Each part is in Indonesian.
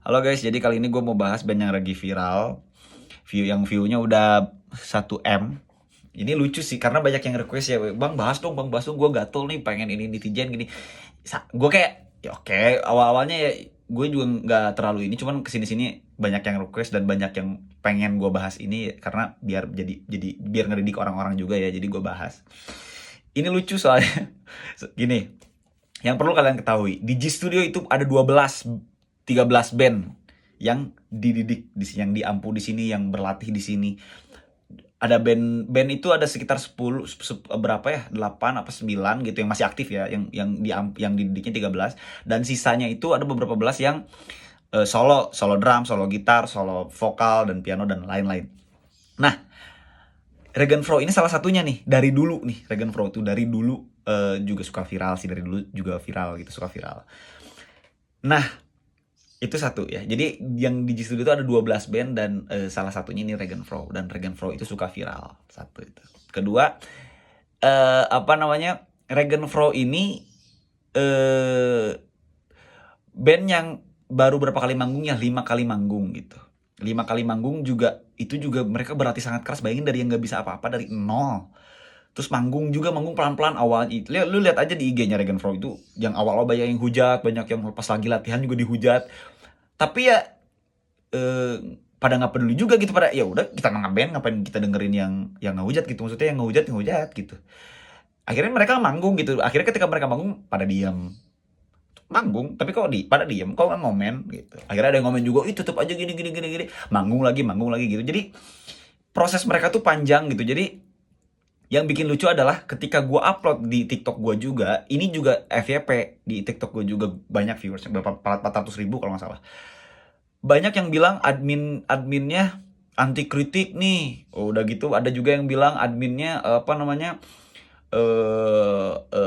Halo guys, jadi kali ini gue mau bahas band yang lagi viral. View-nya udah 1 M. Ini lucu sih karena banyak yang request ya, Bang bahas dong, Bang bahas dong. Gue gatel nih pengen ini netizen gini. Gue kayak ya oke, awal-awalnya ya gue juga nggak terlalu ini, cuman kesini-sini banyak yang request dan banyak yang pengen gue bahas ini karena biar biar ngedidik orang-orang juga ya, jadi gue bahas. Ini lucu soalnya gini, yang perlu kalian ketahui, di G Studio itu ada 13 band yang dididik di sini, yang diampu di sini, yang berlatih di sini. Ada band itu ada sekitar 10 berapa ya? 8 apa 9 gitu yang masih aktif ya, yang dididiknya 13, dan sisanya itu ada beberapa belas yang solo drum, solo gitar, solo vokal dan piano dan lain-lain. Nah, Regan Fro ini salah satunya nih. Dari dulu nih, Regan Fro itu dari dulu juga suka viral sih, dari dulu juga viral gitu, suka viral. Nah, itu satu ya. Jadi yang di G Studio itu ada 12 band dan salah satunya ini Regan Fro, dan Regan Fro itu suka viral. Satu itu. Kedua, apa namanya? Regan Fro ini band yang baru berapa kali manggung ya? 5 kali manggung gitu. 5 kali manggung juga, itu juga mereka berlatih sangat keras. Bayangin dari yang nggak bisa apa-apa, dari nol. Terus manggung juga, manggung pelan-pelan awal. Lu lihat aja di IG-nya Regan Fro itu, yang awal-awal banyak yang hujat, banyak yang pas lagi latihan juga dihujat. Tapi ya pada nggak peduli juga gitu, pada ya udah kita ngeband, ngapain kita dengerin yang ngehujat gitu, maksudnya yang ngehujat gitu. Akhirnya mereka manggung gitu. Akhirnya ketika mereka manggung pada diam, manggung tapi kok pada diem, kok nggak ngomen gitu. Akhirnya ada yang ngomen juga, ih tutup aja gini gini gini gini, manggung lagi gitu. Jadi proses mereka tuh panjang gitu. Jadi yang bikin lucu adalah ketika gua upload di TikTok gua juga, ini juga FYP, di TikTok gua juga banyak viewers, berapa 400.000 kalau nggak salah. Banyak yang bilang adminnya anti kritik nih. Oh, udah gitu ada juga yang bilang adminnya apa namanya,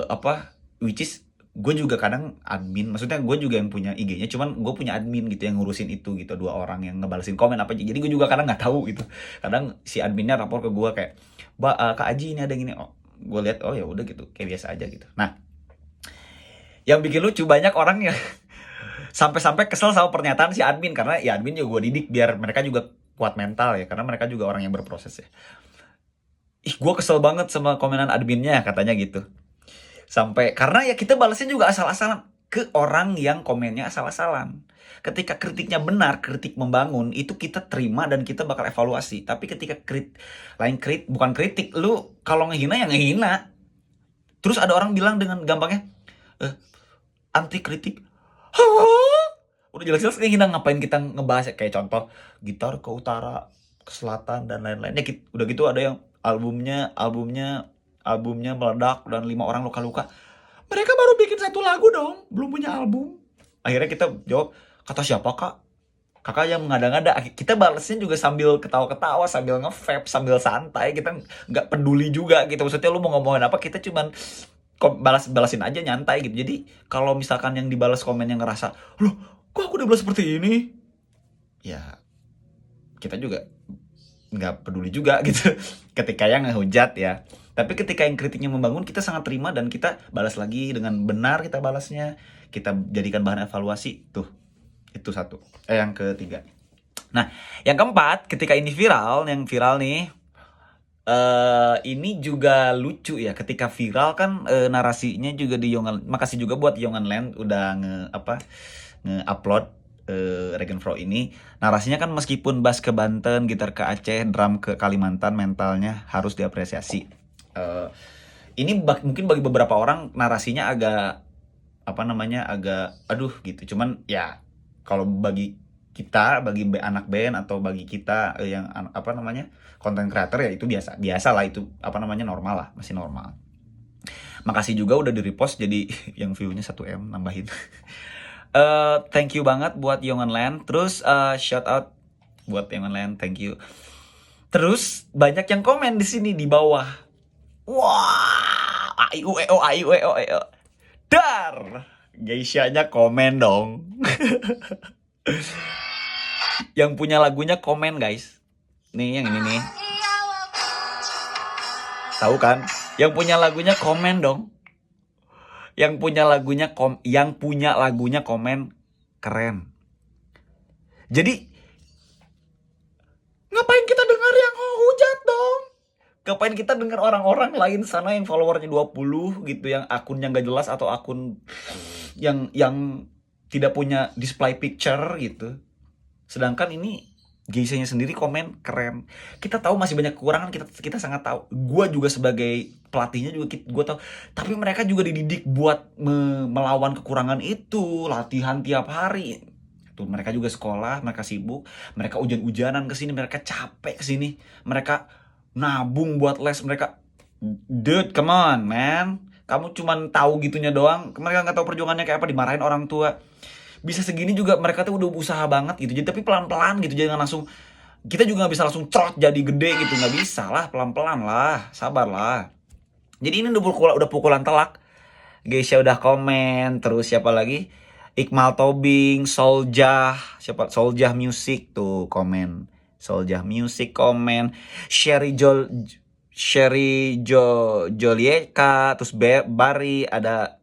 apa, which is gue juga kadang admin, maksudnya gue juga yang punya IG-nya, cuman gue punya admin gitu yang ngurusin itu gitu, 2 orang yang ngebalesin komen apa aja. Jadi gue juga kadang nggak tahu gitu. Kadang si adminnya rapor ke gue kayak, Kak Aji ini ada gini. Oh, gue lihat, oh ya udah gitu, kayak biasa aja gitu. Nah, yang bikin lucu, banyak orang yang sampai-sampai kesel sama pernyataan si admin, karena ya admin juga gue didik biar mereka juga kuat mental ya, karena mereka juga orang yang berproses ya. Ih, gue kesel banget sama komenan adminnya, katanya gitu. Sampai karena ya kita balasnya juga asal-asalan ke orang yang komennya asal-asalan. Ketika kritiknya benar, kritik membangun, itu kita terima dan kita bakal evaluasi. Tapi ketika bukan kritik, lu kalau ngehina ya ngehina. Terus ada orang bilang dengan gampangnya, anti kritik. Udah jelas-jelas ngehina, ngapain kita ngebahas ya? Kayak contoh gitar ke utara, ke selatan dan lain-lainnya. Udah gitu ada yang albumnya meledak dan 5 orang luka-luka. Mereka baru bikin 1 lagu dong, belum punya album. Akhirnya kita jawab, kata siapa kak? Kakak yang mengada-ngada. Kita balesnya juga sambil ketawa-ketawa, sambil nge-vape, sambil santai. Kita nggak peduli juga gitu. Maksudnya lu mau ngomongin apa, kita cuman balasin aja nyantai gitu. Jadi kalau misalkan yang dibalas komen yang ngerasa, loh kok aku udah balas seperti ini, ya kita juga nggak peduli juga gitu ketika yang ngehujat ya. Tapi ketika yang kritiknya membangun, kita sangat terima dan kita balas lagi dengan benar, kita balasnya, kita jadikan bahan evaluasi. Tuh, itu satu. Yang ketiga. Nah, yang keempat, ketika ini viral, yang viral nih, ini juga lucu ya. Ketika viral kan narasinya juga di Yongan. Makasih juga buat Yongan Land udah nge-upload Regan Fro ini. Narasinya kan meskipun bass ke Banten, gitar ke Aceh, drum ke Kalimantan, mentalnya harus diapresiasi. Ini mungkin bagi beberapa orang narasinya agak apa namanya, agak aduh gitu. Cuman ya kalau bagi kita, bagi anak band atau bagi kita yang apa namanya, content creator, ya itu biasa lah, itu apa namanya, normal lah, masih normal. Makasih juga udah di repost jadi yang view-nya 1M nambahin. Thank you banget buat Yongan Land. Terus shout out buat Yongan Land, thank you. Terus banyak yang komen di sini di bawah. Wah, ayu eo ayu eo eo. Dar, Geisha-nya komen dong. Yang punya lagunya komen, guys. Nih yang ini nih. Tahu kan? Yang punya lagunya komen dong. Yang punya lagunya komen, keren. Jadi ngapain kita dengar yang hujat dong? Ngapain kita dengar orang-orang lain sana yang followernya 20 gitu, yang akunnya nggak jelas atau akun yang tidak punya display picture gitu. Sedangkan ini Geisha-nya sendiri komen keren. Kita tahu masih banyak kekurangan, kita sangat tahu. Gua juga sebagai pelatihnya juga gua tahu. Tapi mereka juga dididik buat melawan kekurangan itu, latihan tiap hari. Tuh mereka juga sekolah, mereka sibuk, mereka hujan-hujanan ke sini, mereka capek ke sini. Mereka nabung buat les, mereka dude, come on, man. Kamu cuman tahu gitunya doang. Mereka nggak tahu perjuangannya kayak apa, dimarahin orang tua. Bisa segini juga mereka tuh udah usaha banget gitu. Jadi tapi pelan-pelan gitu, jangan langsung. Kita juga nggak bisa langsung trot jadi gede gitu, nggak bisa lah, pelan-pelan lah, sabar lah. Jadi ini udah pukulan telak. Geisha udah komen, terus siapa lagi? Iqmal Tobing, Soljah, siapa? Soljah Music tuh komen. Soljah Music komen. Jolieka, terus Bari, ada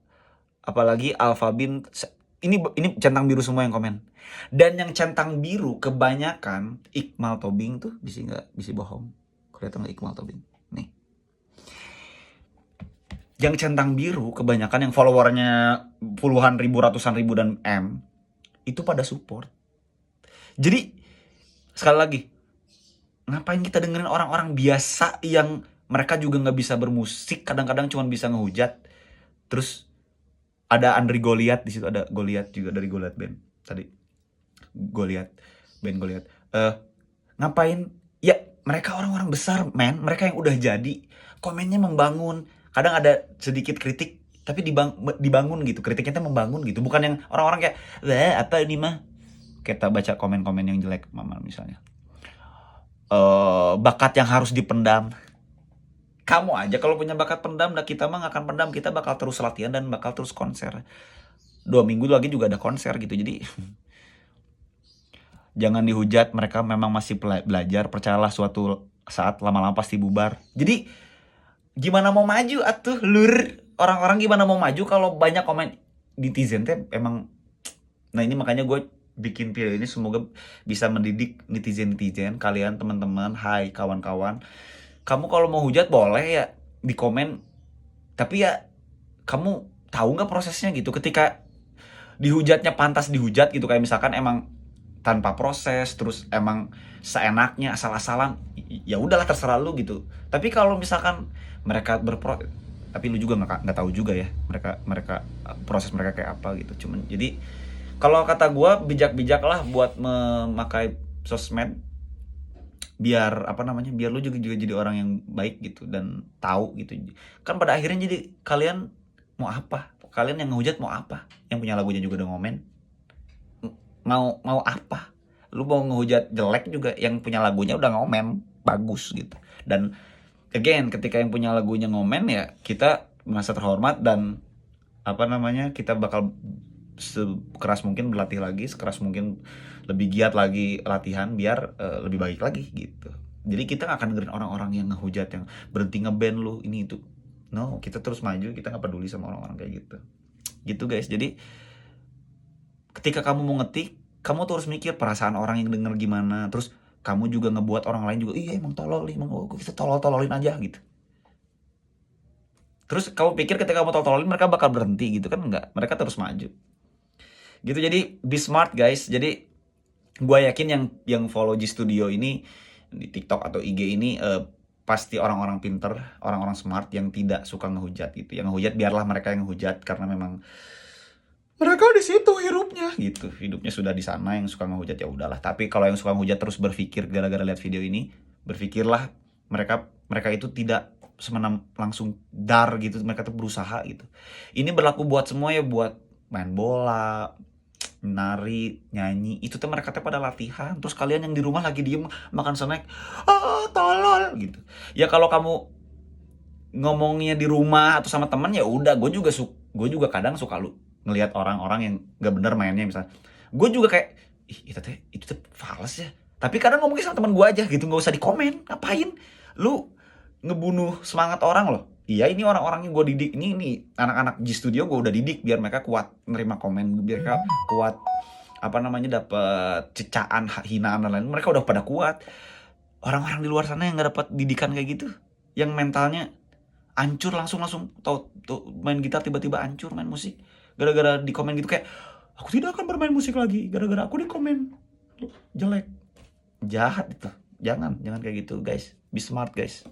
apalagi Alfabin. Ini centang biru semua yang komen. Dan yang centang biru kebanyakan Iqmal Tobing tuh bisa bohong. Kelihatan nggak Iqmal Tobing? Nih. Yang centang biru kebanyakan yang followernya puluhan ribu, ratusan ribu dan M itu pada support. Jadi sekali lagi, ngapain kita dengerin orang-orang biasa yang mereka juga nggak bisa bermusik, kadang-kadang cuma bisa ngehujat. Terus ada Andri Goliat di situ, ada Goliat juga dari Goliat Band tadi. Band Goliat. Ngapain? Ya mereka orang-orang besar, men. Mereka yang udah jadi, komennya membangun. Kadang ada sedikit kritik, tapi dibangun gitu. Kritiknya tuh membangun gitu. Bukan yang orang-orang kayak, apa ini mah? Kita baca komen-komen yang jelek, mama misalnya. Bakat yang harus dipendam. Kamu aja kalau punya bakat pendam, nah kita mah gak akan pendam. Kita bakal terus latihan dan bakal terus konser. 2 minggu lagi juga ada konser gitu. Jadi jangan dihujat, mereka memang masih belajar. Percayalah suatu saat lama-lama pasti bubar. Jadi gimana mau maju atuh lur? Orang-orang gimana mau maju kalau banyak komen netizen teh emang. Nah ini makanya gue bikin video ini semoga bisa mendidik netizen-netizen. Kalian teman-teman, hai kawan-kawan. Kamu kalau mau hujat boleh ya di komen. Tapi ya kamu tahu nggak prosesnya gitu. Ketika dihujatnya pantas dihujat gitu, kayak misalkan emang tanpa proses, terus emang seenaknya asal-asalan, ya udahlah terserah lu gitu. Tapi kalau misalkan mereka tapi lu juga nggak tahu juga ya mereka proses mereka kayak apa gitu. Cuman jadi kalau kata gue, bijak-bijaklah buat memakai sosmed biar biar lu juga jadi orang yang baik gitu dan tahu gitu. Kan pada akhirnya jadi kalian mau apa? Kalian yang ngehujat mau apa? Yang punya lagunya juga udah ngomen. Mau apa? Lu mau ngehujat jelek juga, yang punya lagunya udah ngomen bagus gitu. Dan again, ketika yang punya lagunya ngomen, ya kita merasa terhormat dan kita bakal sekeras mungkin berlatih lagi, sekeras mungkin lebih giat lagi latihan biar lebih baik lagi gitu. Jadi kita gak akan dengerin orang-orang yang ngehujat, yang berhenti ngeband lu ini itu. No, kita terus maju, kita gak peduli sama orang-orang kayak gitu. Gitu guys. Jadi ketika kamu mau ngetik, kamu tuh harus mikir perasaan orang yang denger gimana. Terus kamu juga ngebuat orang lain juga, iya emang tolol, emang kita tolol-tololin aja gitu. Terus kamu pikir ketika kamu tolol-tololin mereka bakal berhenti gitu kan? Enggak, mereka terus maju gitu. Jadi be smart guys. Jadi gue yakin yang follow G Studio ini di TikTok atau IG ini pasti orang-orang pinter, orang-orang smart yang tidak suka ngehujat gitu. Yang ngehujat biarlah mereka yang ngehujat, karena memang mereka di situ hidupnya gitu. Hidupnya sudah di sana. Yang suka ngehujat ya udahlah. Tapi kalau yang suka ngehujat terus berpikir gara-gara lihat video ini, berpikirlah mereka itu tidak semena langsung dar gitu. Mereka tuh berusaha gitu. Ini berlaku buat semua ya, buat main bola, nari, nyanyi, itu tuh mereka tuh pada latihan. Terus kalian yang di rumah lagi diem makan snack, tolol gitu. Ya kalau kamu ngomongnya di rumah atau sama teman ya udah, gue juga kadang suka ngelihat orang-orang yang gak bener mainnya misalnya. Gue juga kayak, itu tuh fals ya. Tapi kadang ngomongin sama teman gue aja gitu, nggak usah di komen. Ngapain? Lu ngebunuh semangat orang loh. Iya, ini orang-orang yang gue didik, ini anak-anak G Studio gue udah didik biar mereka kuat nerima komen, biar mereka kuat apa namanya, dapat cecaan, hinaan dan lain, mereka udah pada kuat. Orang-orang di luar sana yang nggak dapat didikan kayak gitu, yang mentalnya hancur langsung langsung tahu tuh main gitar tiba-tiba hancur, main musik gara-gara di komen gitu kayak, aku tidak akan bermain musik lagi gara-gara aku di komen jelek. Jahat itu. Jangan kayak gitu guys. Be smart guys.